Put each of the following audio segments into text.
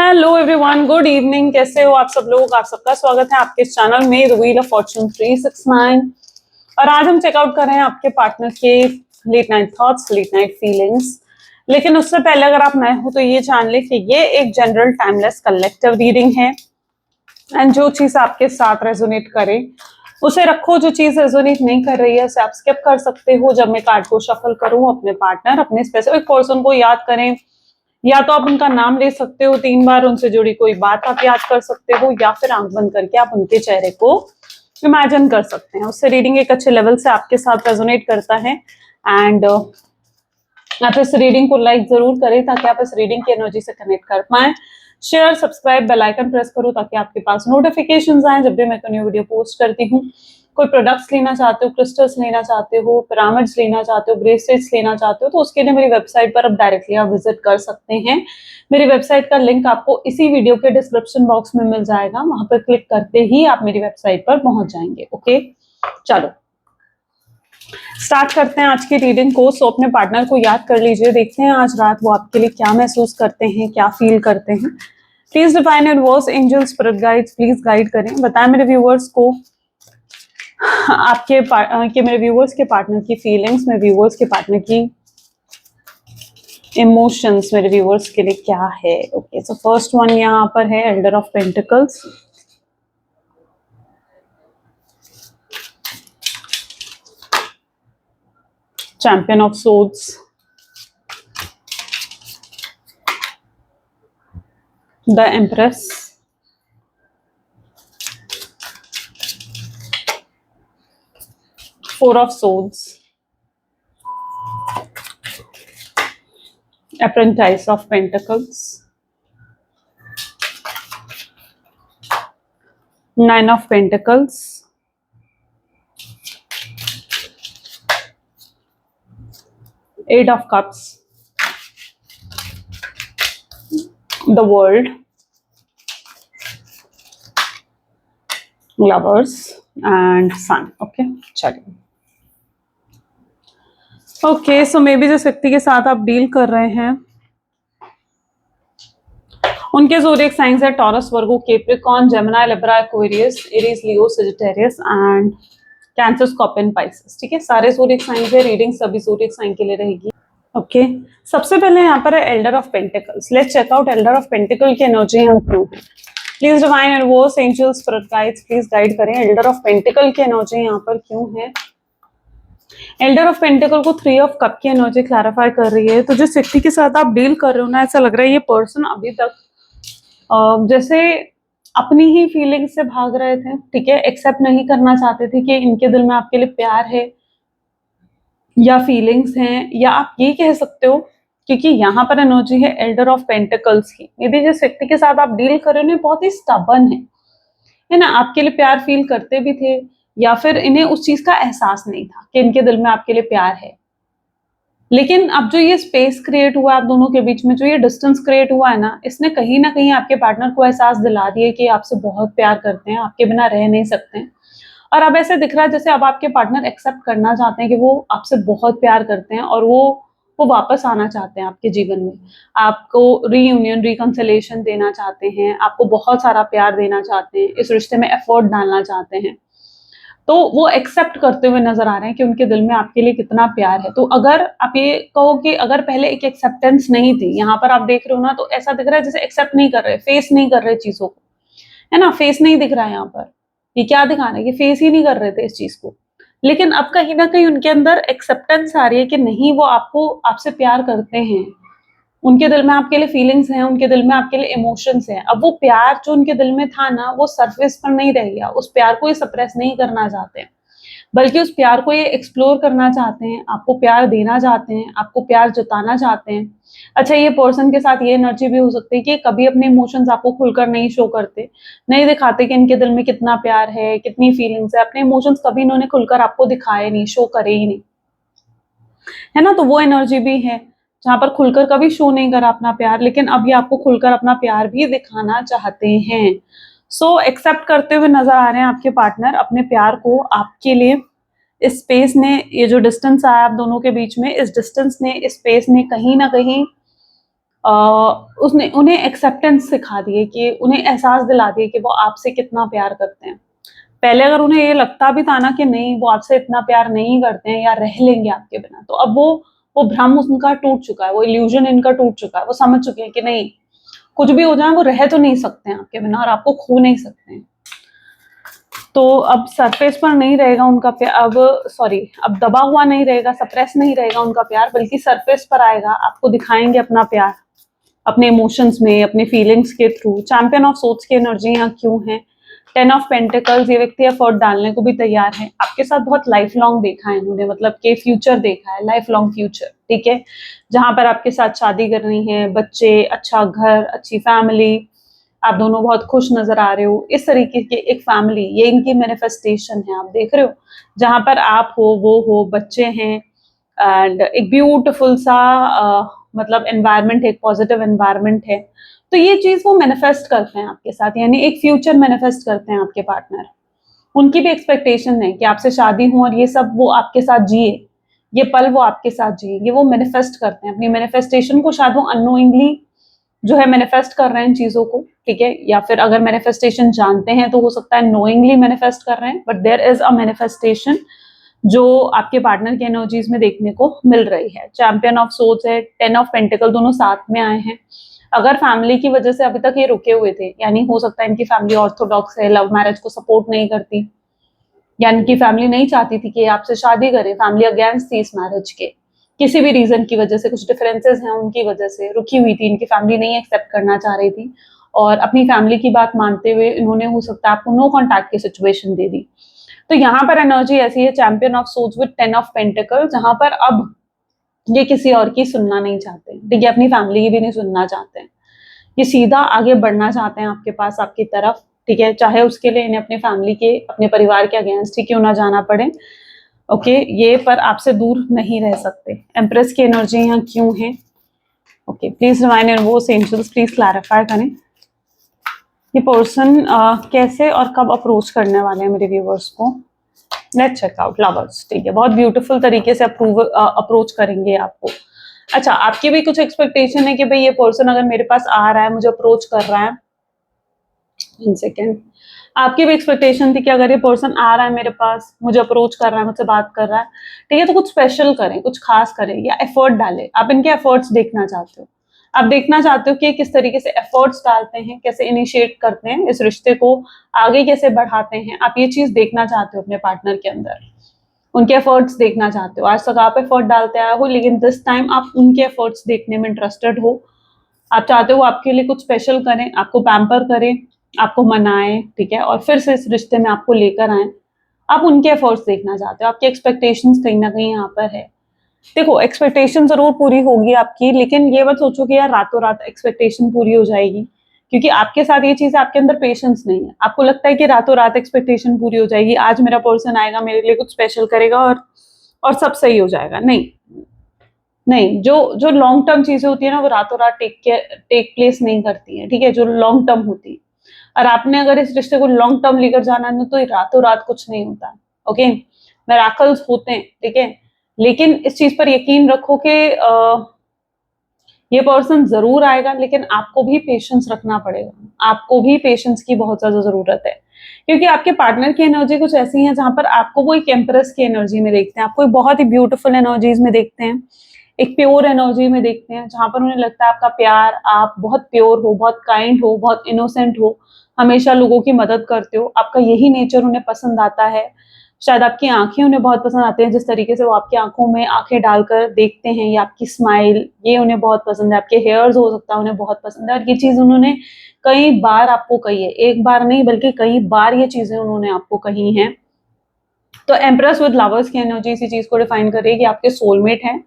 Hello everyone, good evening. कैसे हो आप सब लोग? आप सबका स्वागत है आपके इस चैनल में द व्हील ऑफ फॉर्च्यून 369। और आज हम चेकआउट कर रहे हैं आपके पार्टनर के late night thoughts, late night feelings. लेकिन उससे पहले अगर आप नए हो तो ये जान ले कि ये एक जनरल टाइमलेस कलेक्टिव रीडिंग है एंड जो चीज आपके साथ रेजोनेट करे उसे रखो। जो चीज रेजोनेट नहीं कर रही है उसे आप स्किप कर सकते हो। जब मैं कार्ड को शफल करूं, अपने पार्टनर, अपने स्पेसिफिक पर्सन को याद करें, या तो आप उनका नाम ले सकते हो 3 बार, उनसे जुड़ी कोई बात आप याद कर सकते हो, या फिर आंख बंद करके आप उनके चेहरे को इमेजिन कर सकते हैं। उससे रीडिंग एक अच्छे लेवल से आपके साथ रेजोनेट करता है। एंड आप इस रीडिंग को लाइक जरूर करें ताकि आप इस रीडिंग की एनर्जी से कनेक्ट कर पाए। Share, subscribe, bell icon press करो ताकि आपके पास नोटिफिकेशंस आए जब भी मैं कोई न्यू वीडियो पोस्ट करती हूँ। कोई प्रोडक्ट्स लेना चाहते हो, क्रिस्टल्स लेना चाहते हो, पिरामिड्स लेना चाहते हो, ब्रेसलेट्स लेना चाहते हो, तो उसके लिए मेरी वेबसाइट पर आप डायरेक्टली आप विजिट कर सकते हैं। मेरी वेबसाइट का लिंक आपको इसी वीडियो के डिस्क्रिप्शन बॉक्स में मिल जाएगा। वहां पर क्लिक करते ही आप मेरी वेबसाइट पर पहुंच जाएंगे। ओके, चलो स्टार्ट करते हैं आज की रीडिंग को। सो अपने पार्टनर को याद कर लीजिए। देखते हैं आज रात वो आपके लिए क्या महसूस करते हैं, क्या फील करते हैं। Please define universe, angel, spirit guides please guide करें। बताएं मेरे व्यूअर्स को मेरे व्यूअर्स के पार्टनर की फीलिंग्स, मेरे व्यूअर्स के पार्टनर की इमोशंस मेरे व्यूअर्स के लिए क्या है। ओके, सो फर्स्ट वन यहाँ पर है elder of pentacles, champion of swords, the empress, four of swords, apprentice of pentacles, nine of pentacles, eight of cups, the world, lovers and sun. Okay, चलिए। Okay, so may be जिस व्यक्ति के साथ आप deal कर रहे हैं उनके ज़ोडिएक साइंस है Taurus, Virgo, Capricorn, Gemini, Libra, Aquarius, Aries, Leo, Sagittarius and Cancer, Scorpion, Pisces. ठीक है, सारे ज़ोडिएक साइंस है। रीडिंग सभी ज़ोडिएक साइन के लिए रहेगी। ओके, सबसे पहले यहाँ पर है elder of pentacles. Let's check out elder of pentacle की एनर्जी यहाँ क्यों है। Please divine universe, angels, spirit guides please guide करें। एल्डर ऑफ पेंटिकल की एनर्जी यहाँ पर क्यों है। एल्डर ऑफ पेंटिकल को 3 ऑफ कप की एनर्जी क्लैरिफाई कर रही है। तो जिस व्यक्ति के साथ आप डील कर रहे हो ना, ऐसा लग रहा है ये पर्सन अभी तक जैसे अपनी ही फीलिंग से भाग रहे थे। ठीक है, एक्सेप्ट नहीं करना चाहते थे कि इनके दिल में आपके लिए प्यार है या फीलिंग्स हैं, या आप ये कह सकते हो क्योंकि यहाँ पर एनर्जी है एल्डर ऑफ पेंटिकल्स की। मे बी जिस व्यक्ति के साथ आप डील कर रहे हो ना बहुत ही स्टबर्न है ना, आपके लिए प्यार फील करते भी थे या फिर इन्हें उस चीज का एहसास नहीं था कि इनके दिल में आपके लिए प्यार है। लेकिन अब जो ये स्पेस क्रिएट हुआ आप दोनों के बीच में, जो ये डिस्टेंस क्रिएट हुआ है ना, इसने कहीं ना कहीं आपके पार्टनर को एहसास दिला दिया कि आपसे बहुत प्यार करते हैं, आपके बिना रह नहीं सकते हैं। और अब ऐसे दिख रहा है जैसे अब आपके पार्टनर एक्सेप्ट करना चाहते हैं कि वो आपसे बहुत प्यार करते हैं और वो वापस आना चाहते हैं आपके जीवन में, आपको रीयूनियन, रिकंसिलिएशन देना चाहते हैं, आपको बहुत सारा प्यार देना चाहते हैं, इस रिश्ते में एफर्ट डालना चाहते हैं। तो वो एक्सेप्ट करते हुए नजर आ रहे हैं कि उनके दिल में आपके लिए कितना प्यार है। तो अगर आप ये कहो कि अगर पहले एक एक्सेप्टेंस नहीं थी, यहाँ पर आप देख रहे हो ना, तो ऐसा दिख रहा है जैसे एक्सेप्ट नहीं कर रहे, फेस नहीं कर रहे चीजों को, है ना, फेस नहीं दिख रहा है यहाँ पर। ये क्या दिखा रहा है कि फेस ही नहीं कर रहे थे इस चीज को। लेकिन अब कहीं ना कहीं उनके अंदर एक्सेप्टेंस आ रही है कि नहीं, वो आपसे प्यार करते हैं, उनके दिल में आपके लिए फीलिंग्स हैं, उनके दिल में आपके लिए इमोशंस हैं। अब वो प्यार जो उनके दिल में था ना, वो सरफेस पर नहीं रह गया। उस प्यार को ये सप्रेस नहीं करना चाहते हैं, बल्कि उस प्यार को ये एक्सप्लोर करना चाहते हैं, आपको प्यार देना चाहते हैं, आपको प्यार जताना चाहते हैं। अच्छा, ये पर्सन के साथ ये एनर्जी भी हो सकती है कि कभी अपने इमोशंस आपको खुलकर नहीं शो करते, नहीं दिखाते कि इनके दिल में कितना प्यार है, कितनी फीलिंग्स है। अपने इमोशंस कभी इन्होंने खुलकर आपको दिखाए नहीं, शो करे ही नहीं, है ना। तो वो एनर्जी भी है जहां पर खुलकर कभी शो नहीं करा अपना प्यार, लेकिन अब ये आपको खुलकर अपना प्यार भी दिखाना चाहते हैं। सो एक्सेप्ट करते हुए नजर आ रहे हैं आपके पार्टनर अपने प्यार को आपके लिए। इस स्पेस ने, ये जो डिस्टेंस आया आप दोनों के बीच में, इस डिस्टेंस ने, इस स्पेस ने कहीं ना कहीं उसने उन्हें एक्सेप्टेंस सिखा दिए कि उन्हें एहसास दिला दिए कि वो आपसे कितना प्यार करते हैं। पहले अगर उन्हें ये लगता भी था ना कि नहीं वो आपसे इतना प्यार नहीं करते हैं या रह लेंगे आपके बिना, तो अब वो भ्रम उनका टूट चुका है, वो इल्यूजन इनका टूट चुका है। वो समझ चुके हैं कि नहीं, कुछ भी हो जाए वो रह तो नहीं सकते हैं आपके बिना और आपको खो नहीं सकते हैं। तो अब सरफेस पर नहीं रहेगा उनका प्यार, अब दबा हुआ नहीं रहेगा, सप्रेस नहीं रहेगा उनका प्यार, बल्कि सरफेस पर आएगा। आपको दिखाएंगे अपना प्यार अपने इमोशंस में, अपने फीलिंग्स के थ्रू। चैंपियन ऑफ सोर्ड्स की एनर्जी यहाँ क्यों है? 10 ऑफ पेंटिकल्स, ये व्यक्ति एफर्ट डालने को भी तैयार है आपके साथ। बहुत लाइफ लॉन्ग देखा है इन्होंने, मतलब कि फ्यूचर देखा है, लाइफ लॉन्ग फ्यूचर, ठीक है, जहां पर आपके साथ शादी करनी है, बच्चे, अच्छा घर, अच्छी फैमिली, आप दोनों बहुत खुश नजर आ रहे हो, इस तरीके की एक फैमिली, ये इनकी मैनिफेस्टेशन है। आप देख रहे हो जहां पर आप हो, वो हो, बच्चे हैं, एंड एक ब्यूटीफुल सा मतलब एनवायरनमेंट, एक पॉजिटिव एनवायरनमेंट है। तो ये चीज वो मैनिफेस्ट करते हैं आपके साथ, यानी एक फ्यूचर मैनिफेस्ट करते हैं आपके पार्टनर। उनकी भी एक्सपेक्टेशन है कि आपसे शादी हो और ये सब वो आपके साथ जिए, ये पल वो आपके साथ जिए, ये वो मैनिफेस्ट करते हैं। अपनी मैनिफेस्टेशन को शायद वो अननोइंगली जो है मैनिफेस्ट कर रहे हैं चीजों को, ठीक है, या फिर अगर मैनिफेस्टेशन जानते हैं तो हो सकता है नोइंगली मैनिफेस्ट कर रहे हैं, but there is a manifestation जो आपके पार्टनर के एनर्जीज में देखने को मिल रही है। चैंपियन ऑफ सोर्ड्स है, 10 ऑफ पेंटिकल, दोनों साथ में आए हैं। अगर फैमिली की वजह से अभी तक ये रुके हुए थे, यानी हो सकता है इनकी फैमिली ऑर्थोडॉक्स है, लव मैरिज को सपोर्ट नहीं करती, या इनकी फैमिली नहीं चाहती थी कि आपसे शादी करें, फैमिली अगेंस्ट थी इस मैरिज के, किसी भी रीजन की वजह से, कुछ डिफरेंसेस हैं उनकी वजह से रुकी हुई थी, इनकी फैमिली नहीं एक्सेप्ट करना चाह रही थी, और अपनी फैमिली की बात मानते हुए इन्होंने हो सकता है आपको नो कॉन्टैक्ट की सिचुएशन दे दी। तो यहाँ पर एनर्जी ऐसी है, champion of swords with 10 of pentacle, जहां पर अब ये किसी और की सुनना नहीं चाहते, ठीक है, अपनी फैमिली की भी नहीं सुनना चाहते हैं, ये सीधा आगे बढ़ना चाहते हैं आपके पास, आपकी तरफ, ठीक है, चाहे उसके लिए इन्हें अपने फैमिली के, अपने परिवार के अगेंस्ट ही क्यों ना जाना पड़े, ओके, ये पर आपसे दूर नहीं रह सकते। एम्प्रेस की एनर्जी यहाँ क्यों है? ओके, प्लीज डिवाइन एंड वो एंजल्स प्लीज क्लैरिफाई करें ये पर्सन कैसे और कब अप्रोच करने वाले हैं मेरे व्यूवर्स को। लेट्स चेक आउट लवर्स, ठीक है, बहुत ब्यूटीफुल तरीके से अप्रोच करेंगे आपको। अच्छा, आपकी भी कुछ एक्सपेक्टेशन है कि भाई ये पर्सन अगर मेरे पास आ रहा है, मुझे अप्रोच कर रहा है, इन सेकेंड, आपकी भी एक्सपेक्टेशन थी कि अगर ये पर्सन आ रहा है मेरे पास, मुझे अप्रोच कर रहा है, मुझसे बात कर रहा है, ठीक है, तो कुछ स्पेशल करें, कुछ खास करें, या एफर्ट डालें। आप इनके एफर्ट्स देखना चाहते हो, आप देखना चाहते हो कि किस तरीके से एफर्ट्स डालते हैं, कैसे इनिशिएट करते हैं इस रिश्ते को, आगे कैसे बढ़ाते हैं, आप ये चीज देखना चाहते हो अपने पार्टनर के अंदर, उनके एफर्ट्स देखना चाहते हो। आज तक आप एफर्ट डालते आए हो, लेकिन दिस टाइम आप उनके एफर्ट्स देखने में इंटरेस्टेड हो। आप चाहते हो आपके लिए कुछ स्पेशल करें, आपको पैम्पर करें, आपको मनाएं, ठीक है, और फिर से इस रिश्ते में आपको लेकर आए। आप उनके एफर्ट्स देखना चाहते हो, आपकी एक्सपेक्टेशंस कहीं ना कहीं यहाँ पर है। देखो, एक्सपेक्टेशन जरूर पूरी होगी आपकी, लेकिन ये मत सोचो कि यार रातों रात एक्सपेक्टेशन पूरी हो जाएगी, क्योंकि आपके साथ ये चीज, आपके अंदर पेशेंस नहीं है। आपको लगता है कि रातों रात एक्सपेक्टेशन पूरी हो जाएगी, आज मेरा पर्सन आएगा, मेरे लिए कुछ स्पेशल करेगा और सब सही हो जाएगा। नहीं नहीं, जो जो लॉन्ग टर्म चीजें होती है ना, वो रातों रात टेक प्लेस नहीं करती है, ठीक है, जो लॉन्ग टर्म होती है। और आपने अगर इस रिश्ते को लॉन्ग टर्म लेकर जाना है तो रातों रात कुछ नहीं होता, ओके, मिरेकल्स होते हैं, ठीक है, लेकिन इस चीज पर यकीन रखो कि ये पर्सन जरूर आएगा, लेकिन आपको भी पेशेंस रखना पड़ेगा, आपको भी पेशेंस की बहुत ज्यादा जरूरत है, क्योंकि आपके पार्टनर की एनर्जी कुछ ऐसी है जहां पर आपको वो एक एम्प्रेस की एनर्जी में देखते हैं, आपको एक बहुत ही ब्यूटीफुल एनर्जीज में देखते हैं, एक प्योर एनर्जी में देखते हैं, जहां पर उन्हें लगता है आपका प्यार, आप बहुत प्योर हो, बहुत काइंड हो, बहुत इनोसेंट हो, हमेशा लोगों की मदद करते हो, आपका यही नेचर उन्हें पसंद आता है। शायद आपकी आंखें उन्हें बहुत पसंद आती हैं, जिस तरीके से वो आपकी आंखों में आंखें डालकर देखते हैं, या आपकी स्माइल, ये उन्हें बहुत पसंद है। आपके हेयर्स हो सकता है उन्हें बहुत पसंद है, और ये चीज उन्होंने कई बार आपको कही है, एक बार नहीं बल्कि कई बार ये चीजें उन्होंने आपको कही हैं। तो एम्प्रेस विद लवर्स की एनर्जी इसी चीज को डिफाइन कर रही है कि आपके सोलमेट हैं,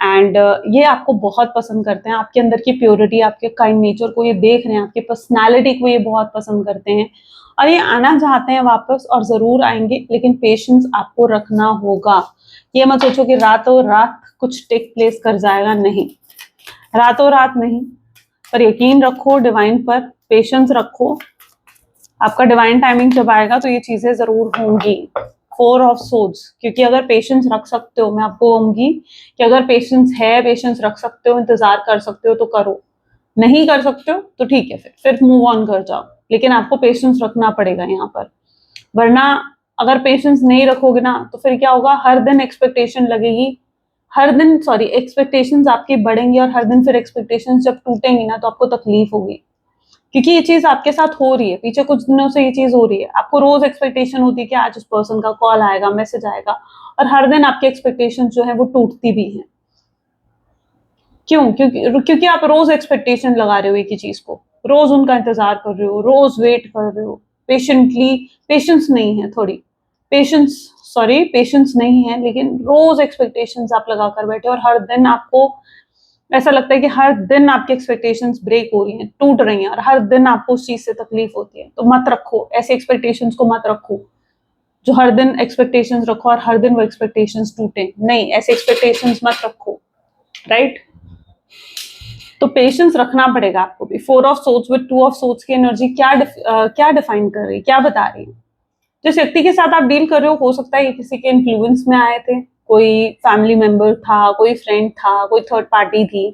एंड ये आपको बहुत पसंद करते हैं, आपके अंदर की प्योरिटी, आपके काइंड नेचर को ये देख रहे हैं, आपकी पर्सनालिटी को ये बहुत पसंद करते हैं, और ये आना चाहते हैं वापस, और जरूर आएंगे, लेकिन पेशेंस आपको रखना होगा। ये मत सोचो कि रातों रात कुछ टेक प्लेस कर जाएगा, नहीं, रातों रात नहीं, पर यकीन रखो डिवाइन पर, पेशेंस रखो, आपका डिवाइन टाइमिंग जब आएगा तो ये चीजें जरूर होंगी। 4 ऑफ सोर्ड्स, क्योंकि अगर पेशेंस रख सकते हो, मैं आपको कहूंगी कि अगर पेशेंस है, पेशेंस रख सकते हो, इंतजार कर सकते हो तो करो, नहीं कर सकते हो तो ठीक है, फिर मूव ऑन कर जाओ, लेकिन आपको पेशेंस रखना पड़ेगा यहाँ पर। वरना अगर पेशेंस नहीं रखोगे ना तो फिर क्या होगा, हर दिन एक्सपेक्टेशन लगेगी, हर दिन सॉरी एक्सपेक्टेशंस आपकी बढ़ेंगी, और हर दिन फिर एक्सपेक्टेशंस जब टूटेंगी ना तो आपको तकलीफ होगी, क्योंकि ये चीज आपके साथ हो रही है, पीछे कुछ दिनों से ये चीज हो रही है। आपको रोज एक्सपेक्टेशन होती है कि आज उस पर्सन का कॉल आएगा, मैसेज आएगा, और हर दिन आपकी एक्सपेक्टेशन जो है वो टूटती भी है। क्यों? क्योंकि आप रोज एक्सपेक्टेशन लगा रहे हो एक ही चीज को, रोज उनका इंतजार कर रहे हो, रोज वेट कर रहे हो पेशेंटली। पेशेंस नहीं है थोड़ी, पेशेंस नहीं है, लेकिन रोज एक्सपेक्टेशंस आप लगा कर बैठे और हर दिन आपको ऐसा लगता है कि हर दिन आपकी एक्सपेक्टेशंस ब्रेक हो रही हैं, टूट रही हैं, और हर दिन आपको उस चीज से तकलीफ होती है। तो मत रखो ऐसे एक्सपेक्टेशंस को, मत रखो जो हर दिन एक्सपेक्टेशंस रखो और हर दिन वो एक्सपेक्टेशंस टूटे। नहीं, ऐसे एक्सपेक्टेशंस मत रखो, राइट? तो पेशेंस रखना पड़ेगा आपको भी। 4 of swords with 2 of swords की एनर्जी क्या डिफाइन कर रही है, क्या बता रही है? जिस व्यक्ति के साथ आप डील कर रहे हो सकता है ये किसी के इन्फ्लुएंस में आए थे, कोई फैमिली मेंबर था, कोई फ्रेंड था, कोई थर्ड पार्टी थी,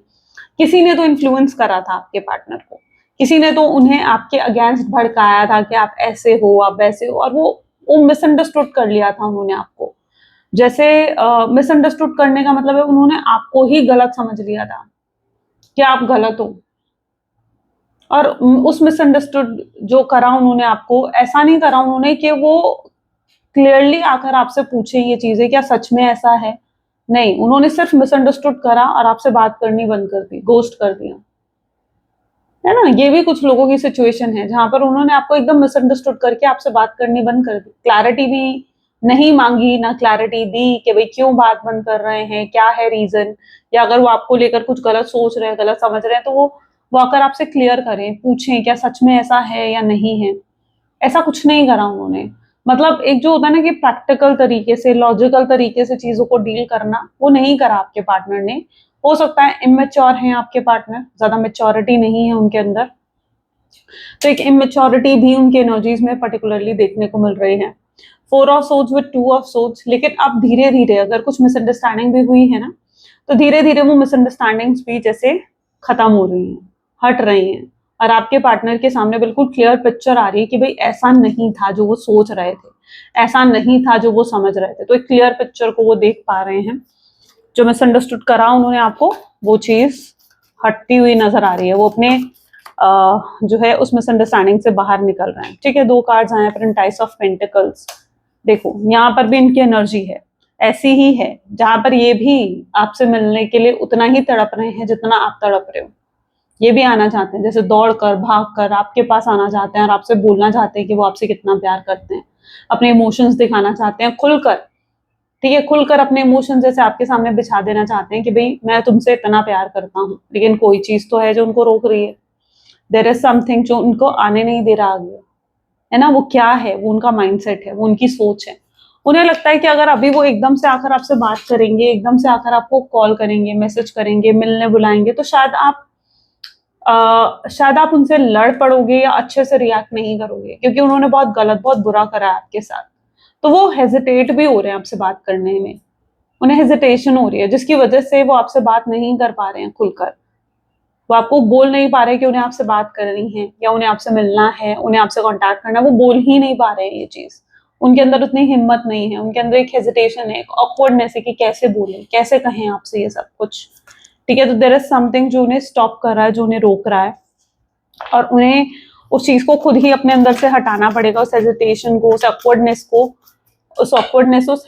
किसी ने तो इन्फ्लुएंस करा था आपके पार्टनर को, किसी ने तो उन्हें आपके अगेंस्ट भड़काया था कि आप ऐसे हो, आप वैसे हो, और वो मिसअंडरस्टूड कर लिया था उन्होंने आपको। जैसे मिसअंडरस्टूड करने का मतलब है उन्होंने आपको ही गलत समझ लिया था कि आप गलत हो, और उस मिसअंडरस्टूड जो करा उन्होंने आपको, ऐसा नहीं करा उन्होंने कि वो क्लियरली आकर आपसे पूछे ये चीजें क्या सच में ऐसा है। नहीं, उन्होंने सिर्फ मिसअंडरस्टूड करा और आपसे बात करनी बंद कर दी, गोस्ट कर दिया, है ना? ये भी कुछ लोगों की सिचुएशन है जहां पर उन्होंने आपको एकदम मिसअंडरस्टूड करके आपसे बात करनी बंद कर दी, क्लैरिटी भी नहीं मांगी ना क्लैरिटी दी कि भाई क्यों बात बंद कर रहे हैं, क्या है रीजन, या अगर वो आपको लेकर कुछ गलत सोच रहे हैं, गलत समझ रहे हैं, तो वो आकर आपसे क्लियर करें, पूछें क्या सच में ऐसा है या नहीं है। ऐसा कुछ नहीं करा उन्होंने। मतलब एक जो होता है ना कि प्रैक्टिकल तरीके से, लॉजिकल तरीके से चीजों को डील करना, वो नहीं करा आपके पार्टनर ने। हो सकता है इमेच्योर हैं आपके पार्टनर, ज्यादा मेच्योरिटी नहीं है उनके अंदर, तो एक इमेच्योरिटी भी उनके एनर्जीज में पर्टिकुलरली देखने को मिल रही है। 4 of swords with 2 of swords, लेकिन अब धीरे धीरे अगर कुछ मिसअंडरस्टैंडिंग भी हुई है ना, तो धीरे धीरे वो मिसअंडरस्टैंडिंग्स भी जैसे खत्म हो रही हैं, हट रही हैं, और आपके पार्टनर के सामने बिल्कुल क्लियर पिक्चर आ रही है कि भाई ऐसा नहीं था जो वो सोच रहे थे, ऐसा नहीं था जो वो समझ रहे थे। तो एक क्लियर पिक्चर को वो देख पा रहे हैं, जो मिसअंडरस्टूड करा उन्होंने आपको, वो चीज हटती हुई नजर आ रही है, वो अपने जो है उस मिसअंडरस्टैंडिंग से बाहर निकल रहे हैं। ठीक है, 2 कार्ड्स आए हैं, टाइस ऑफ पेंटिकल्स। देखो यहाँ पर भी इनकी एनर्जी है, ऐसी ही है, जहां पर ये भी आपसे मिलने के लिए उतना ही तड़प रहे हैं जितना आप तड़प रहे हो। ये भी आना चाहते हैं, जैसे दौड़ कर भाग कर आपके पास आना चाहते हैं और आपसे बोलना चाहते हैं कि वो आपसे कितना प्यार करते हैं, अपने इमोशंस दिखाना चाहते हैं खुलकर। ठीक है, खुलकर अपने इमोशंस जैसे आपके सामने बिछा देना चाहते हैं कि भाई मैं तुमसे इतना प्यार करता हूँ, लेकिन कोई चीज तो है जो उनको रोक रही है। देयर इज समथिंग जो उनको आने नहीं दे रहा आगे, है ना? वो क्या है? वो उनका माइंडसेट है, वो उनकी सोच है। उन्हें लगता है कि अगर अभी वो एकदम से आकर आपसे बात करेंगे, एकदम से आकर आपको कॉल करेंगे, मैसेज करेंगे, मिलने बुलाएंगे, तो शायद आप उनसे लड़ पड़ोगे या अच्छे से रिएक्ट नहीं करोगे, क्योंकि उन्होंने बहुत गलत, बहुत बुरा करा है आपके साथ। तो वो हेजिटेट भी हो रहे हैं आपसे बात करने में, उन्हें हेजिटेशन हो रही है, जिसकी वजह से वो आपसे बात नहीं कर पा रहे हैं खुलकर। वो आपको बोल नहीं पा रहे कि उन्हें आपसे बात करनी है या उन्हें आपसे मिलना है, उन्हें आपसे कांटेक्ट करना है, वो बोल ही नहीं पा रहे हैं ये चीज। उनके अंदर उतनी हिम्मत नहीं है, उनके अंदर एक हेजिटेशन है, एक ऑकवर्डनेस है कि कैसे बोले, कैसे कहें आपसे ये सब कुछ। ठीक है, तो देयर इज समथिंग जो उन्हें स्टॉप कर रहा है, जो उन्हें रोक रहा है, और उन्हें उस चीज को खुद ही अपने अंदर से हटाना पड़ेगा, उस हेजिटेशन को, उस ऑकवर्डनेस को, उस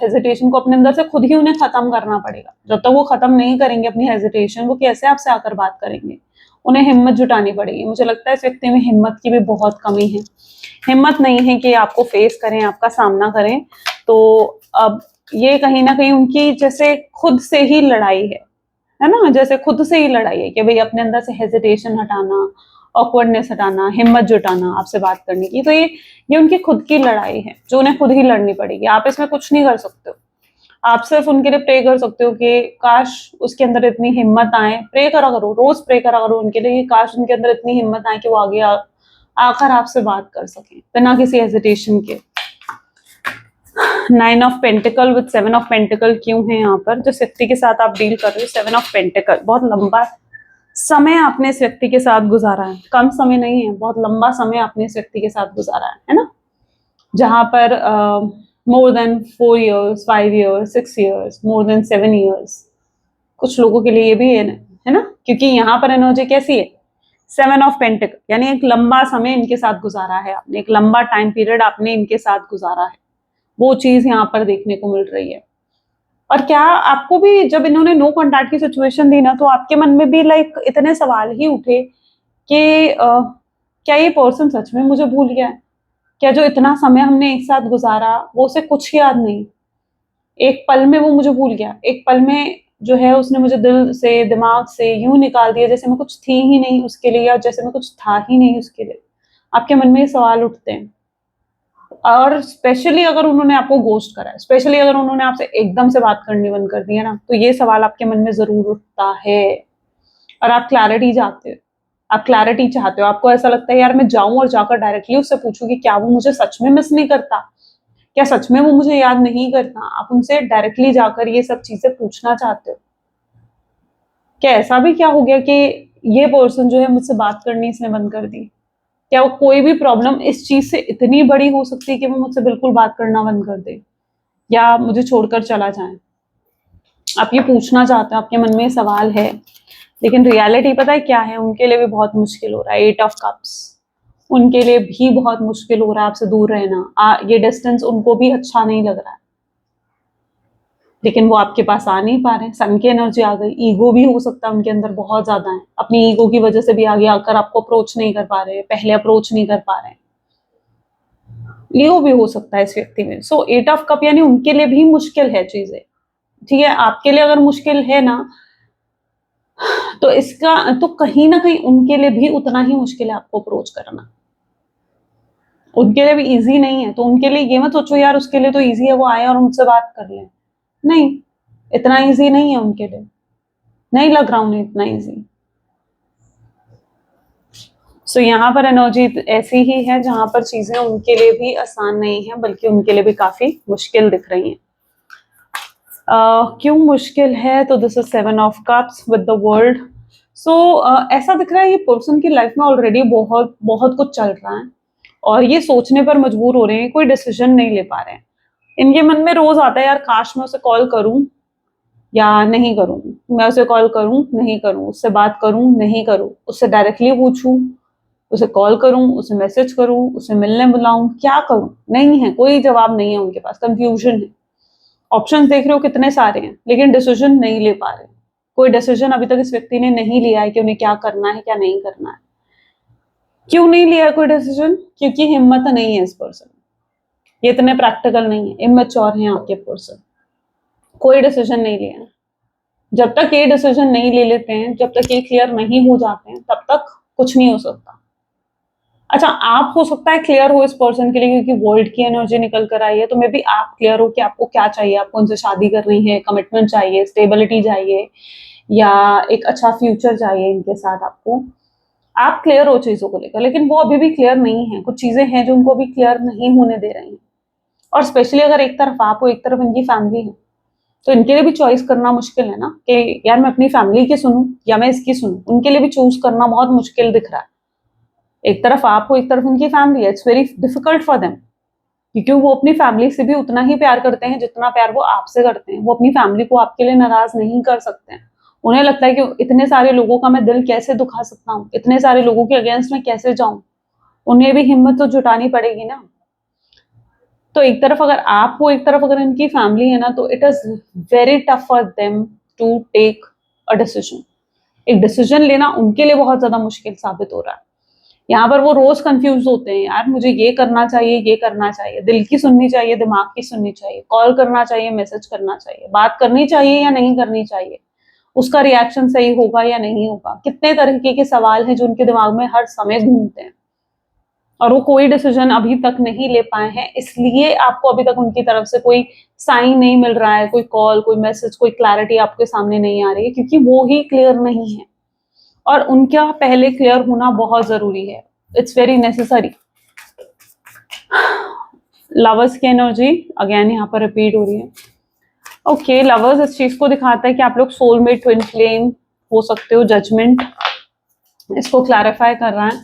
हेजिटेशन को अपने अंदर से खुद ही उन्हें खत्म करना पड़ेगा। जब तक वो खत्म नहीं करेंगे अपनी हेजिटेशन, वो कैसे आपसे आकर बात करेंगे? उन्हें हिम्मत जुटानी पड़ेगी। मुझे लगता है इस व्यक्ति में हिम्मत की भी बहुत कमी है, हिम्मत नहीं है कि आपको फेस करें, आपका सामना करें। तो अब ये कहीं ना कहीं उनकी जैसे खुद से ही लड़ाई है ना? जैसे खुद से ही लड़ाई है कि भाई अपने अंदर से हेजिटेशन हटाना, ऑकवर्डनेस हटाना, हिम्मत जुटाना आपसे बात करने की। तो ये उनकी खुद की लड़ाई है जो उन्हें खुद ही लड़नी पड़ेगी। आप इसमें कुछ नहीं कर सकते हो। आप सिर्फ उनके लिए प्रे कर सकते हो कि काश उसके अंदर इतनी हिम्मत आए। प्रे करा करो, रोज प्रे करा करो उनके लिए कि काश उनके अंदर इतनी हिम्मत आए कि वो आगे आकर आपसे बात कर सकें बिना किसी हेजिटेशन के। 9 of pentacle with 7 of pentacle क्यों है यहाँ पर? जिस व्यक्ति के साथ आप डील कर रहे हो, 7 ऑफ पेंटिकल बहुत लंबा समय आपने इस व्यक्ति के साथ गुजारा है, कम समय नहीं है, बहुत लंबा समय आपने इस व्यक्ति के साथ गुजारा है ना, जहां पर more than 4 years, 5 years, 6 years, more than 7 years, कुछ लोगों के लिए ये भी है ना, क्योंकि यहाँ पर एनर्जी कैसी है, 7 of Pentacles, यानी एक लंबा समय इनके साथ गुजारा है आपने, एक लंबा टाइम पीरियड आपने इनके साथ गुजारा है, वो चीज यहाँ पर देखने को मिल रही है। और क्या आपको भी जब इन्होंने नो कॉन्टैक्ट की सिचुएशन दी ना, तो आपके मन में भी लाइक इतने सवाल ही उठे कि क्या ये पर्सन सच में मुझे भूल गया है, क्या जो इतना समय हमने एक साथ गुजारा वो उसे कुछ याद नहीं, एक पल में वो मुझे भूल गया, एक पल में जो है उसने मुझे दिल से दिमाग से यूं निकाल दिया जैसे मैं कुछ थी ही नहीं उसके लिए, या जैसे मैं कुछ था ही नहीं उसके लिए। आपके मन में ये सवाल उठते हैं। और स्पेशली अगर उन्होंने आपको गोस्ट करा है, स्पेशली अगर उन्होंने आपसे एकदम से बात करनी बंद कर दी है ना, तो ये सवाल आपके मन में जरूर उठता है और आप क्लैरिटी चाहते हो, आप क्लैरिटी चाहते हो, आपको ऐसा लगता है यार मैं जाऊं और जाकर डायरेक्टली उससे पूछूं कि क्या वो मुझे सच में मिस नहीं करता, क्या सच में वो मुझे याद नहीं करता। आप उनसे डायरेक्टली जाकर ये सब चीजें पूछना चाहते हो। क्या ऐसा भी क्या हो गया कि ये पर्सन जो है मुझसे बात करनी इसने बंद कर दी, क्या वो कोई भी प्रॉब्लम इस चीज से इतनी बड़ी हो सकती है कि वो मुझसे बिल्कुल बात करना बंद कर दे या मुझे छोड़कर चला जाए। आप ये पूछना चाहते हो, आपके मन में सवाल है, लेकिन रियलिटी पता है क्या है, उनके लिए भी बहुत मुश्किल हो रहा है। 8 of Cups, उनके लिए भी बहुत मुश्किल हो रहा है आपसे दूर रहना। ये डिस्टेंस उनको भी अच्छा नहीं लग रहा है, लेकिन वो आपके पास आ नहीं पा रहे हैं। सन की एनर्जी आ गई, ईगो भी हो सकता है उनके अंदर बहुत ज्यादा है, अपनी ईगो की वजह से भी आगे आकर आपको अप्रोच नहीं कर पा रहे, पहले अप्रोच नहीं कर पा रहे हैं। ईगो भी हो सकता है इस व्यक्ति में। सो 8 of Cup यानी उनके लिए भी मुश्किल है चीजें, ठीक है। आपके लिए अगर मुश्किल है ना, तो इसका तो कहीं ना कहीं उनके लिए भी उतना ही मुश्किल है आपको अप्रोच करना। उनके लिए भी इजी नहीं है, तो उनके लिए ये मत सोचो यार उसके लिए तो इजी है, वो आए और उनसे बात कर ले। नहीं, इतना इजी नहीं है उनके लिए, नहीं लग रहा उन्हें इतना इजी। सो यहाँ पर एनर्जी ऐसी ही है जहां पर चीजें उनके लिए भी आसान नहीं है, बल्कि उनके लिए भी काफी मुश्किल दिख रही हैं। क्यों मुश्किल है, तो this is 7 of Cups with the world. So ऐसा दिख रहा है ये पर्सन की लाइफ में ऑलरेडी बहुत बहुत कुछ चल रहा है और ये सोचने पर मजबूर हो रहे हैं, कोई डिसीजन नहीं ले पा रहे हैं। इनके मन में रोज आता है यार काश मैं उसे कॉल करूं या नहीं करूं, मैं उसे कॉल करूं नहीं करूं, उससे बात करूं नहीं करूं, उससे डायरेक्टली पूछूं, उसे कॉल करूं, उसे मैसेज करूं, उसे मिलने बुलाऊं, क्या करूं, नहीं है, कोई जवाब नहीं है उनके पास, कंफ्यूजन है। ऑप्शंस देख रहे हो कितने सारे हैं, लेकिन डिसीजन नहीं ले पा रहे। कोई डिसीजन अभी तक इस व्यक्ति ने नहीं लिया है कि उन्हें क्या करना है क्या नहीं करना है। क्यों नहीं लिया कोई डिसीजन, क्योंकि हिम्मत नहीं है इस पर्सन, ये इतने प्रैक्टिकल नहीं है, इमेच्योर हैं आपके पर्सन, कोई डिसीजन नहीं लिया है। जब तक ये डिसीजन नहीं ले लेते हैं, जब तक ये क्लियर नहीं हो जाते हैं, तब तक कुछ नहीं हो सकता। अच्छा, आप हो सकता है क्लियर हो इस पर्सन के लिए क्योंकि वर्ल्ड की एनर्जी निकल कर आई है, तो मे बी आप क्लियर हो कि आपको क्या चाहिए, आपको उनसे शादी करनी है, कमिटमेंट चाहिए, स्टेबिलिटी चाहिए, या एक अच्छा फ्यूचर चाहिए इनके साथ आपको। आप क्लियर हो चीजों को लेकर, लेकिन वो अभी भी क्लियर नहीं है। कुछ चीजें हैं जो उनको अभी क्लियर नहीं होने दे रही हैं। और स्पेशली अगर एक तरफ आप हो, एक तरफ इनकी फैमिली है, तो इनके लिए भी चॉइस करना मुश्किल है ना कि यार मैं अपनी फैमिली की सुनूं या मैं इसकी सुनूं। उनके लिए भी चूज करना बहुत मुश्किल दिख रहा है। एक तरफ आप हो, एक तरफ उनकी फैमिली है, it's very difficult for them, क्योंकि वो अपनी फैमिली से भी उतना ही प्यार करते हैं जितना प्यार वो आपसे करते हैं। वो अपनी फैमिली को आपके लिए नाराज नहीं कर सकते हैं। उन्हें लगता है कि इतने सारे लोगों का मैं दिल कैसे दुखा सकता हूँ, इतने सारे लोगों के अगेंस्ट में कैसे जाऊं। उन्हें भी हिम्मत तो जुटानी पड़ेगी ना। तो एक तरफ अगर आप हो, एक तरफ अगर इनकी फैमिली है ना, तो it is very tough for them to take a decision. एक डिसीजन लेना उनके लिए बहुत ज्यादा मुश्किल साबित हो रहा है। यहाँ पर वो रोज कंफ्यूज होते हैं, यार मुझे ये करना चाहिए, ये करना चाहिए, दिल की सुननी चाहिए, दिमाग की सुननी चाहिए, कॉल करना चाहिए, मैसेज करना चाहिए, बात करनी चाहिए या नहीं करनी चाहिए, उसका रिएक्शन सही होगा या नहीं होगा। कितने तरीके के सवाल हैं जो उनके दिमाग में हर समय घूमते हैं और वो कोई डिसीजन अभी तक नहीं ले पाए हैं। इसलिए आपको अभी तक उनकी तरफ से कोई साइन नहीं मिल रहा है, कोई कॉल, कोई मैसेज, कोई क्लैरिटी आपके सामने नहीं आ रही है, क्योंकि वो ही क्लियर नहीं है और उनका पहले क्लियर होना बहुत जरूरी है। It's very necessary. लवर्स की एनर्जी अगेन यहाँ पर रिपीट हो रही है। ओके, लवर्स इस चीज को दिखाता है कि आप लोग सोलमेट, ट्विन फ्लेम हो सकते हो, जजमेंट इसको क्लैरिफाई कर रहा है।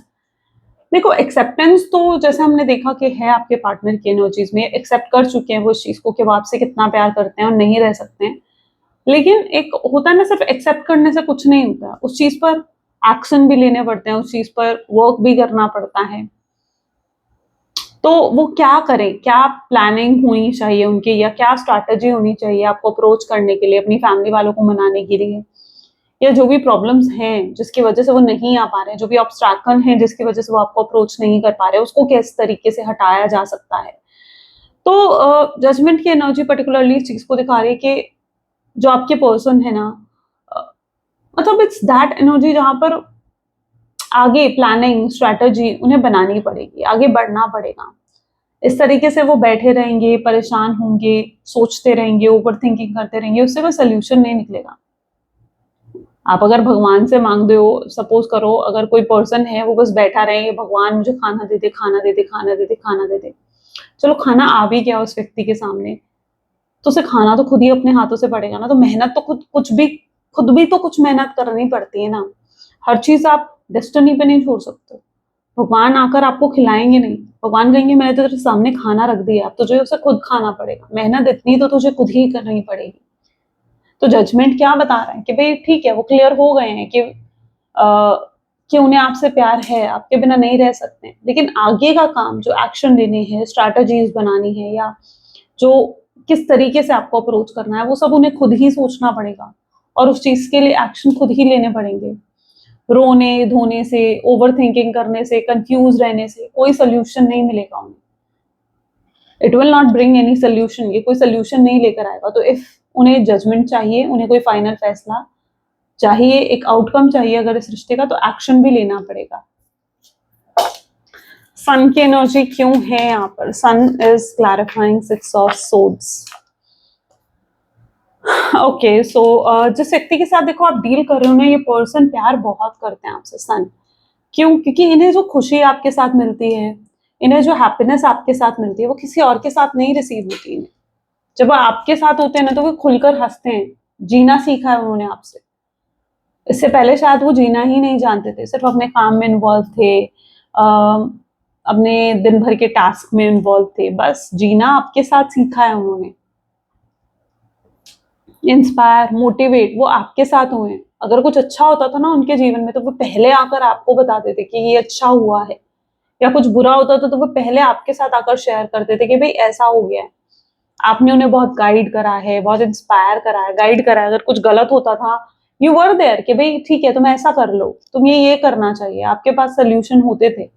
देखो एक्सेप्टेंस तो जैसे हमने देखा कि है आपके पार्टनर की एनर्जीज में, एक्सेप्ट कर चुके हैं वो इस चीज को कि वो आपसे कितना प्यार करते हैं और नहीं रह सकते हैं। लेकिन एक होता है ना, सिर्फ एक्सेप्ट करने से कुछ नहीं होता, उस चीज पर एक्शन भी लेने पड़ते हैं, उस चीज पर वर्क भी करना पड़ता है। तो वो क्या करें, क्या प्लानिंग होनी चाहिए उनकी, या क्या स्ट्रैटेजी होनी चाहिए आपको अप्रोच करने के लिए, अपनी फैमिली वालों को मनाने के लिए, या जो भी प्रॉब्लम्स हैं जिसकी वजह से वो नहीं आ पा रहे हैं, जो भी ऑब्स्ट्रैकल हैं जिसकी वजह से वो आपको अप्रोच नहीं कर पा रहे, उसको किस तरीके से हटाया जा सकता है। तो जजमेंट की एनर्जी पर्टिकुलरली इस चीज को दिखा रही है कि जो आपके पर्सन है ना, अ, मतलब इट्स दैट एनर्जी जहां पर आगे प्लानिंग स्ट्रैटेजी उन्हें बनानी पड़ेगी, आगे बढ़ना पड़ेगा। इस तरीके से वो बैठे रहेंगे, परेशान होंगे, सोचते रहेंगे, ओवर थिंकिंग करते रहेंगे, उससे कोई सोल्यूशन नहीं निकलेगा। आप अगर भगवान से मांगते हो, सपोज करो अगर कोई पर्सन है वो बस बैठा रहे, भगवान मुझे खाना दे दे, खाना दे दे, खाना दे दे, खाना दे दे, चलो खाना आ भी गया उस व्यक्ति के सामने, तो उसे खाना तो खुद ही अपने हाथों से पड़ेगा ना। तो मेहनत तो खुद भी तो कुछ मेहनत करनी पड़ती है ना। हर चीज आप डेस्टिनी पे नहीं छोड़ सकते। भगवान आकर आपको खिलाएंगे नहीं, भगवान कहेंगे मैंने तो तेरे सामने खाना रख दिया, अब तुझे उसे खुद खाना पड़ेगा, मेहनत इतनी तो तुझे खुद ही करनी पड़ेगी। तो जजमेंट क्या बता रहा है कि भाई ठीक है, वो क्लियर हो गए हैं कि उन्हें आपसे प्यार है, आपके बिना नहीं रह सकते हैं, लेकिन आगे का काम जो एक्शन लेने हैं, स्ट्रैटेजीज बनानी है, या जो किस तरीके से आपको अप्रोच करना है, वो सब उन्हें खुद ही सोचना पड़ेगा और उस चीज के लिए एक्शन खुद ही लेने पड़ेंगे। रोने धोने से, ओवर थिंकिंग करने से, कंफ्यूज रहने से कोई सोल्यूशन नहीं मिलेगा उन्हें। It will not bring any solution, ये कोई सोल्यूशन नहीं लेकर आएगा। तो इफ उन्हें जजमेंट चाहिए, उन्हें कोई फाइनल फैसला चाहिए, एक आउटकम चाहिए अगर इस रिश्ते का, तो एक्शन भी लेना पड़ेगा। सन की एनर्जी क्यों है यहाँ पर? Sun is clarifying 6 of swords. Okay, so जिस व्यक्ति के साथ देखो आप डील कर रहे हो ना, ये पर्सन प्यार बहुत करते हैं आपसे। सन क्यों? क्योंकि इन्हें जो खुशी आपके साथ मिलती है, इन्हें जो हैप्पीनेस आपके साथ मिलती है, वो किसी और के साथ नहीं रिसीव होती है। जब वो आपके साथ होते हैं ना, तो वो खुलकर हंसते हैं। जीना सीखा है उन्होंने आपसे। इससे पहले शायद वो जीना ही नहीं जानते थे, सिर्फ अपने काम में इन्वॉल्व थे, अपने दिन भर के टास्क में इन्वॉल्व थे। बस जीना आपके साथ सीखा है उन्होंने। इंस्पायर, मोटिवेट वो आपके साथ हुए हैं। अगर कुछ अच्छा होता था ना उनके जीवन में, तो वो पहले आकर आपको बताते थे कि ये अच्छा हुआ है, या कुछ बुरा होता था तो वो पहले आपके साथ आकर शेयर करते थे कि भाई ऐसा हो गया है। आपने उन्हें बहुत गाइड करा है, बहुत इंस्पायर करा है, गाइड करा है। अगर कुछ गलत होता था, यू वर देयर कि भाई ठीक है, तुम ऐसा कर लो, तुम ये करना चाहिए। आपके पास सोल्यूशन होते थे।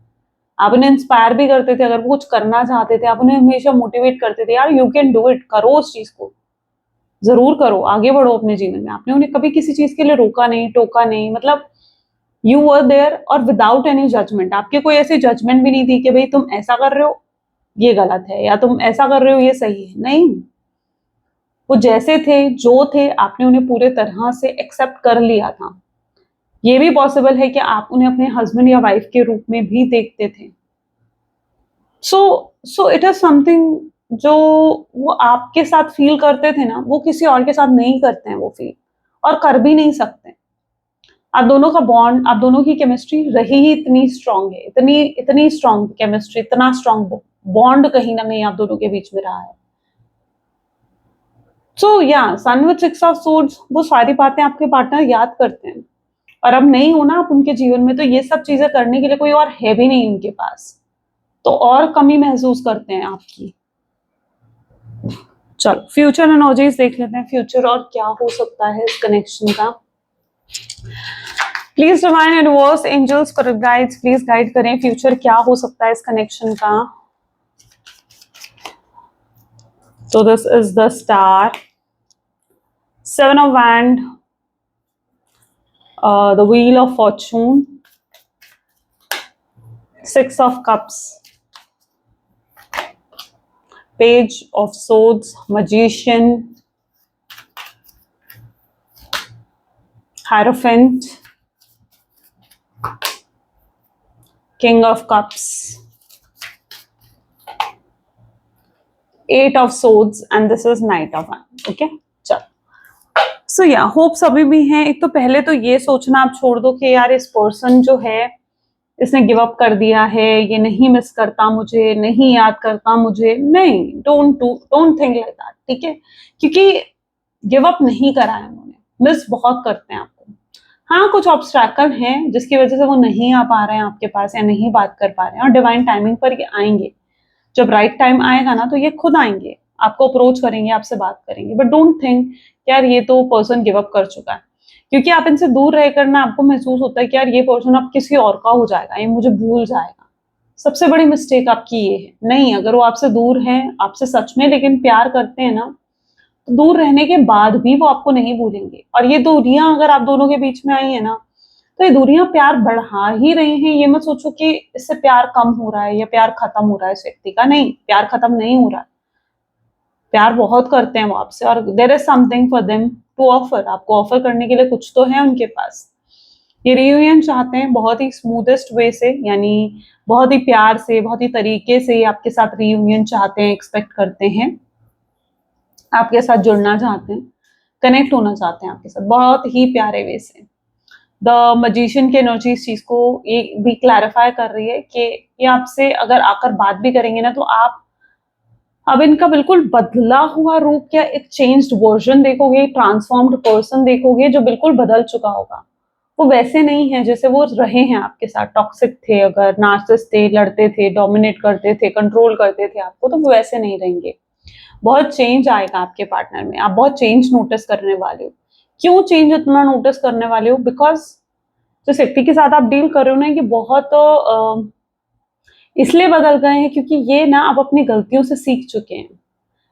आप उन्हें इंस्पायर भी करते थे। अगर वो कुछ करना चाहते थे, आप उन्हें हमेशा मोटिवेट करते थे, यार यू कैन डू इट, करो उस चीज को, जरूर करो, आगे बढ़ो अपने जीवन में। आपने उन्हें कभी किसी चीज के लिए रोका नहीं, टोका नहीं, मतलब यू वर देयर, और विदाउट एनी जजमेंट। आपके कोई ऐसी जजमेंट भी नहीं थी कि भाई तुम ऐसा कर रहे हो ये गलत है, या तुम ऐसा कर रहे हो ये सही है। नहीं, वो जैसे थे, जो थे, आपने उन्हें पूरे तरह से एक्सेप्ट कर लिया था। ये भी पॉसिबल है कि आप उन्हें अपने हस्बैंड या वाइफ के रूप में भी देखते थे। सो इट इज समथिंग जो वो आपके साथ फील करते थे ना, वो किसी और के साथ नहीं करते हैं वो फील, और कर भी नहीं सकते। आप दोनों का बॉन्ड, आप दोनों की केमिस्ट्री रही ही इतनी स्ट्रांग है, इतनी इतनी स्ट्रांग केमिस्ट्री, इतना स्ट्रांग बॉन्ड कहीं ना कहीं आप दोनों के बीच में रहा है। सो या सन विद 6 ऑफ सोर्ड्स, वो सारी बातें आपके पार्टनर याद करते हैं, और अब नहीं हो ना आप उनके जीवन में, तो ये सब चीजें करने के लिए कोई और है भी नहीं उनके पास, तो और कमी महसूस करते हैं आपकी। चलो फ्यूचर एनर्जीज देख लेते हैं, फ्यूचर और क्या हो सकता है इस कनेक्शन का। Please divine universe, angels, spirit guides, please guide करें फ्यूचर क्या हो सकता है इस कनेक्शन का। तो this is the star, 7 of Wand, the Wheel of Fortune, 6 of Cups, Page of Swords, Magician, Hierophant, King of Cups, 8 of Swords, and this is Knight of Wands. Okay, चलो सो या hopes अभी भी हैं। एक तो पहले तो ये सोचना आप छोड़ दो कि यार इस पर्सन जो है इसने गिव अप कर दिया है, ये नहीं मिस करता मुझे, नहीं याद करता मुझे। नहीं, डोंट थिंक लाइक दैट, ठीक है? क्योंकि गिव अप नहीं करा है उन्होंने, मिस बहुत करते हैं आपको। हाँ, कुछ ऑब्स्टैकल हैं जिसकी वजह से वो नहीं आ पा रहे हैं आपके पास या नहीं बात कर पा रहे हैं, और डिवाइन टाइमिंग पर ये आएंगे। जब राइट टाइम आएगा ना तो ये खुद आएंगे, आपको अप्रोच करेंगे, आपसे बात करेंगे। बट डोंट थिंक यार ये तो पर्सन गिव अप कर चुका है, क्योंकि आप इनसे दूर रहकर ना आपको महसूस होता है कि यार ये पर्सन अब किसी और का हो जाएगा, ये मुझे भूल जाएगा। सबसे बड़ी मिस्टेक आपकी ये है। नहीं, अगर वो आपसे दूर है, आपसे सच में लेकिन प्यार करते हैं ना, तो दूर रहने के बाद भी वो आपको नहीं भूलेंगे। और ये दूरियां अगर आप दोनों के बीच में आई है ना, तो ये दूरियां प्यार बढ़ा ही रही हैं। ये मत सोचो कि इससे प्यार कम हो रहा है या प्यार खत्म हो रहा है इस व्यक्ति का। नहीं, प्यार खत्म नहीं हो रहा है, प्यार बहुत करते हैं वो आपसे, और there is something for them to offer. आपको ऑफर करने के लिए कुछ तो है उनके पास। ये रियूनियन चाहते हैं बहुत ही स्मूथेस्ट वे से, यानी बहुत ही प्यार से, बहुत ही तरीके से आपके साथ रियूनियन चाहते हैं, एक्सपेक्ट करते हैं, आपके साथ जुड़ना चाहते हैं, कनेक्ट होना चाहते हैं आपके साथ बहुत ही प्यारे वे से। द मजिशियन की एनर्जी इस चीज को ये भी क्लैरिफाई कर रही है कि ये आपसे अगर आकर बात भी करेंगे ना, तो आप अब इनका बिल्कुल बदला हुआ रूप या एक चेंज्ड वर्जन देखोगे, ट्रांसफॉर्म्ड पर्सन देखोगे जो बिल्कुल बदल चुका होगा। वो वैसे नहीं है जैसे वो रहे हैं आपके साथ। टॉक्सिक थे, अगर नार्सिसिस्ट थे, लड़ते थे, डोमिनेट करते थे, कंट्रोल करते थे आपको, तो वो वैसे नहीं रहेंगे। बहुत चेंज आएगा आपके पार्टनर में, आप बहुत चेंज नोटिस करने वाले हो। क्यों चेंज इतना नोटिस करने वाले हो? बिकॉज जिस व्यक्ति के साथ आप डील कर रहे हो ना, ये बहुत इसलिए बदल गए हैं क्योंकि ये ना अब अपनी गलतियों से सीख चुके हैं,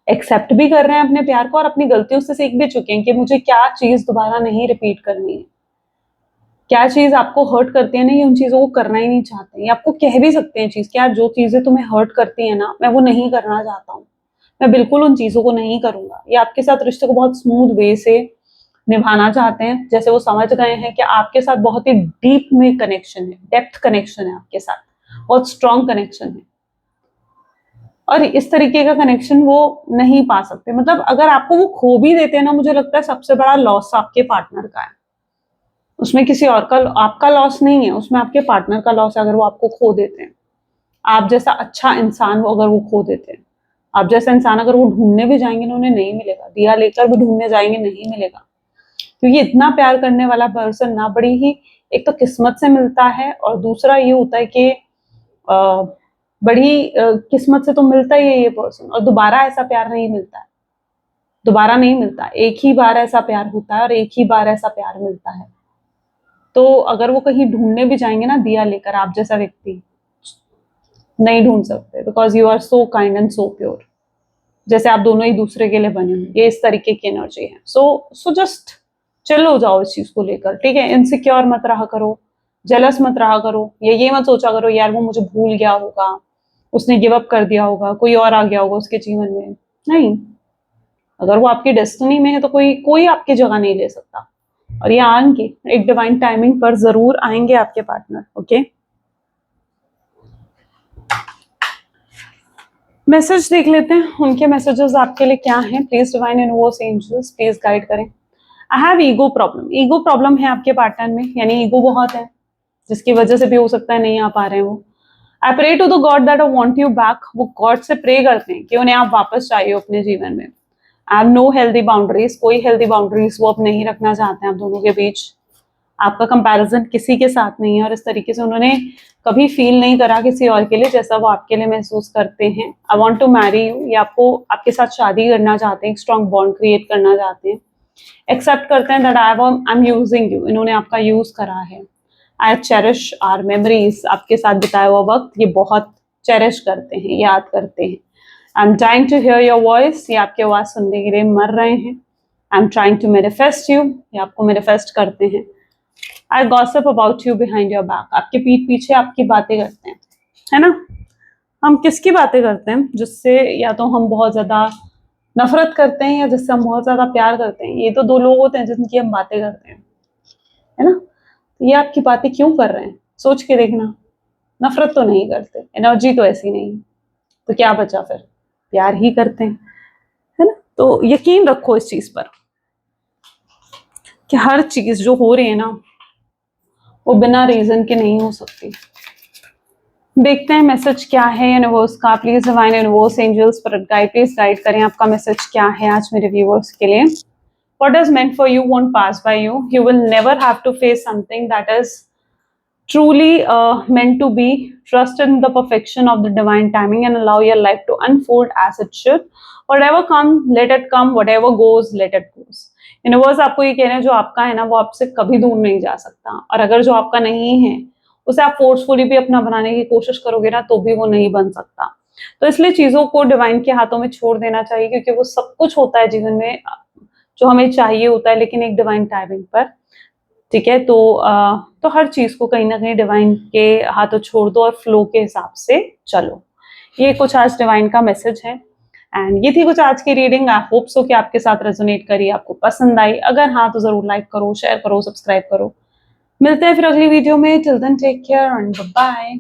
एक्सेप्ट भी कर रहे हैं अपने प्यार को, और अपनी गलतियों से सीख भी चुके हैं कि मुझे क्या चीज दोबारा नहीं रिपीट करनी है। क्या चीज आपको हर्ट करती है ना, ये उन चीजों को करना ही नहीं चाहते। ये आपको कह भी सकते हैं चीज, क्या जो चीजें तुम्हें हर्ट करती है ना, मैं वो नहीं करना चाहता हूँ, मैं बिल्कुल उन चीजों को नहीं करूंगा। ये आपके साथ रिश्ते को बहुत स्मूथ वे से निभाना चाहते हैं, जैसे वो समझ गए हैं कि आपके साथ बहुत ही डीप में कनेक्शन है, डेप्थ कनेक्शन है आपके साथ, बहुत स्ट्रॉन्ग कनेक्शन है। और इस तरीके का कनेक्शन वो नहीं पा सकते। मतलब अगर आपको वो खो भी देते हैं ना, मुझे लगता है सबसे बड़ा लॉस आपके पार्टनर का है। उसमें किसी और का, आपका लॉस नहीं है, उसमें आपके पार्टनर का लॉस है अगर वो आपको खो देते हैं। आप जैसा अच्छा इंसान वो अगर वो खो देते हैं, आप जैसा इंसान अगर वो ढूंढने भी जाएंगे ना, उन्हें नहीं मिलेगा। दिया लेकर भी ढूंढने जाएंगे, नहीं मिलेगा। क्योंकि इतना प्यार करने वाला पर्सन ना बड़ी ही एक तो किस्मत से मिलता है, और दूसरा ये होता है कि बड़ी किस्मत से तो मिलता ही है ये पर्सन, और दोबारा ऐसा प्यार नहीं मिलता है। दोबारा नहीं मिलता, एक ही बार ऐसा प्यार होता है और एक ही बार ऐसा प्यार मिलता है। तो अगर वो कहीं ढूंढने भी जाएंगे ना दिया लेकर, आप जैसा व्यक्ति नहीं ढूंढ सकते, because you are so kind and so pure. जैसे आप दोनों एक दूसरे के लिए बने हुए, ये इस तरीके की एनर्जी है। सो जस्ट चिल हो जाओ इस चीज को लेकर, ठीक है? इनसिक्योर मत रहा करो, जेलस मत रहा करो, ये मत सोचा करो यार वो मुझे भूल गया होगा, उसने गिव अप कर दिया होगा, कोई और आ गया होगा उसके जीवन में। नहीं, अगर वो आपकी डेस्टिनी में है तो कोई कोई आपकी जगह नहीं ले सकता। और ये आएंगे, एक डिवाइन टाइमिंग पर जरूर आएंगे आपके पार्टनर। ओके, मैसेज देख लेते हैं, उनके मैसेजेस आपके लिए क्या हैं। Please divine universe angels please guide करें। I have ego problem. Ego problem है आपके पार्टनर में, यानी ईगो बहुत है, जिसकी वजह से भी हो सकता है नहीं आ पा रहे हैं वो। I pray to the God that I want you back. वो गॉड से प्रे करते हैं कि उन्हें आप वापस चाहिए अपने जीवन में। I have no healthy boundaries. कोई हेल्दी बाउंड्रीज वो अब नहीं रखना चाहते हैं आप दोनों के बीच। आपका कंपैरिजन किसी के साथ नहीं है, और इस तरीके से उन्होंने कभी फील नहीं करा किसी और के लिए जैसा वो आपके लिए महसूस करते हैं। I want to marry you, या आपको आपके साथ शादी करना चाहते हैं, एक स्ट्रॉन्ग बॉन्ड क्रिएट करना चाहते हैं। एक्सेप्ट करते हैं that I am using you, इन्होंने आपका यूज करा है। आई चेरिश आवर मेमोरीज, आपके साथ बिताया हुआ वक्त ये बहुत चेरिश करते हैं, याद करते हैं। I am trying to hear your voice, ये आपकी आवाज सुनने के लिए मर रहे हैं। I am trying to manifest you, ये आपको मैनिफेस्ट करते हैं। I gossip about you behind your back, आपके पीठ पीछे आपकी बातें करते हैं, है ना? हम किसकी बातें करते हैं? जिससे या तो हम बहुत ज्यादा नफरत करते हैं या जिससे हम बहुत ज्यादा प्यार करते हैं। ये तो दो लोग होते हैं जिनकी हम बातें करते हैं, है ना? ये आपकी बातें क्यों कर रहे हैं, सोच के देखना। नफरत तो नहीं करते, एनर्जी तो ऐसी नहीं, तो क्या बचा फिर? प्यार ही करते हैं, है ना? तो यकीन रखो इस चीज पर। कि हर चीज जो हो रही है ना वो बिना रीजन के नहीं हो सकती। देखते हैं मैसेज क्या है यूनिवर्स का। Please divine universe, angels, spirit guide, please guide करें आपका मैसेज क्या है आज मेरे व्यूअर्स के लिए। What is meant for you won't pass by you. You will never have to face something that is truly meant to be. Trust in the perfection of the divine timing and allow your life to unfold as it should. Whatever come, let it come. Whatever goes, let it goes. Universe आपको ये कह रहे हैं जो आपका है ना वो आपसे कभी दूर नहीं जा सकता, और अगर जो आपका नहीं है उसे आप फोर्सफुली भी अपना बनाने की कोशिश करोगे ना तो भी वो नहीं बन सकता। तो इसलिए चीजों को डिवाइन के हाथों में छोड़ देना चाहिए, क्योंकि वो सब कुछ होता है जीवन में जो हमें चाहिए होता है, लेकिन एक डिवाइन टाइमिंग पर। ठीक है, तो हर चीज को कहीं ना कहीं डिवाइन के हाथों छोड़ दो और फ्लो के हिसाब से चलो। ये कुछ आज डिवाइन का मैसेज है एंड ये थी कुछ आज की रीडिंग। आई होप सो कि आपके साथ रेजोनेट करी, आपको पसंद आई। अगर हाँ तो जरूर लाइक करो, शेयर करो, सब्सक्राइब करो। मिलते हैं फिर अगली वीडियो में। Till then take care and bye.